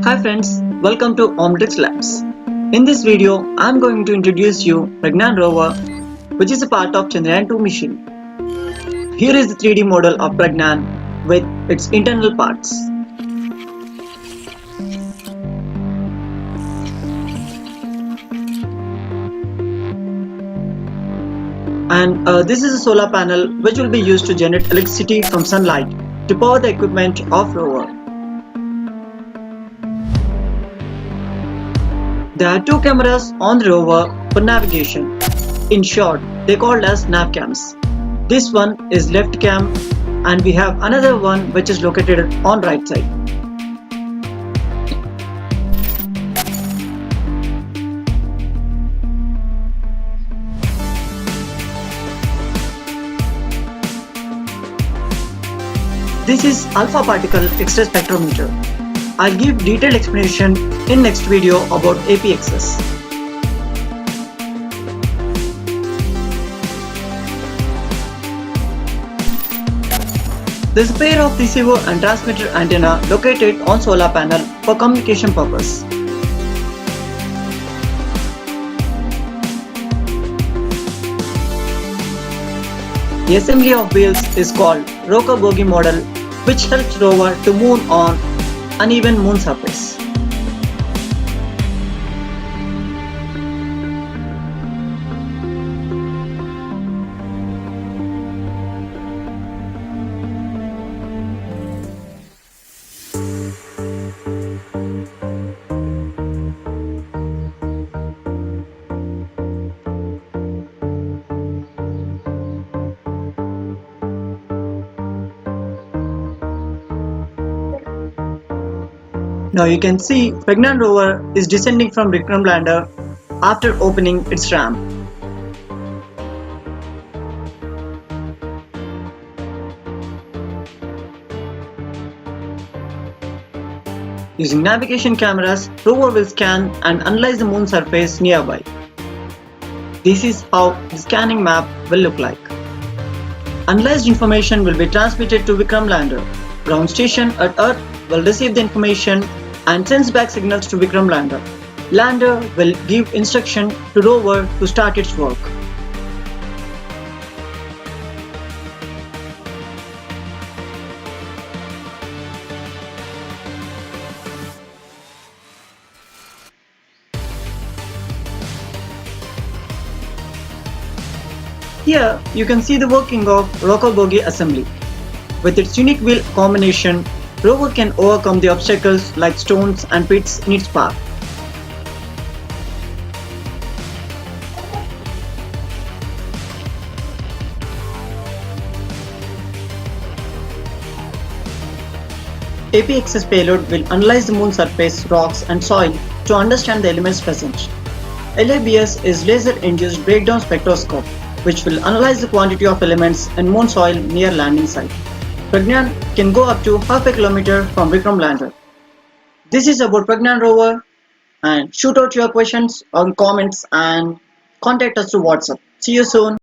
Hi friends, welcome to Omnytrix Labs. In this video, I am going to introduce you Pragyan Rover, which is a part of Chandrayaan 2 mission. Here is the 3D model of Pragyan with its internal parts. And this is a solar panel which will be used to generate electricity from sunlight to power the equipment of rover. There are two cameras on the rover for navigation. In short, they called as navcams. This one is left cam and we have another one which is located on right side. This is alpha particle X-ray spectrometer. I'll give detailed explanation in next video about APXS. There is a pair of receiver and transmitter antenna located on solar panel for communication purpose. The assembly of wheels is called rocker bogie model, which helps rover to move on uneven moon surface. Now you can see Pragyan Rover is descending from Vikram lander after opening its ramp. Using navigation cameras, rover will scan and analyze the moon surface nearby. This is how the scanning map will look like. Analyzed information will be transmitted to Vikram lander. Ground station at Earth will receive the information and sends back signals to Vikram lander. Lander will give instruction to rover to start its work. Here you can see the working of rocker bogie assembly. With its unique wheel combination, rover can overcome the obstacles like stones and pits in its path. APXS payload will analyze the moon surface, rocks and soil to understand the elements present. LIBS is laser-induced breakdown spectroscope, which will analyze the quantity of elements in moon soil near landing site. Pragyan can go up to half a kilometer from Vikram lander. This is about Pragyan Rover, and shoot out your questions or comments and contact us through WhatsApp. See you soon.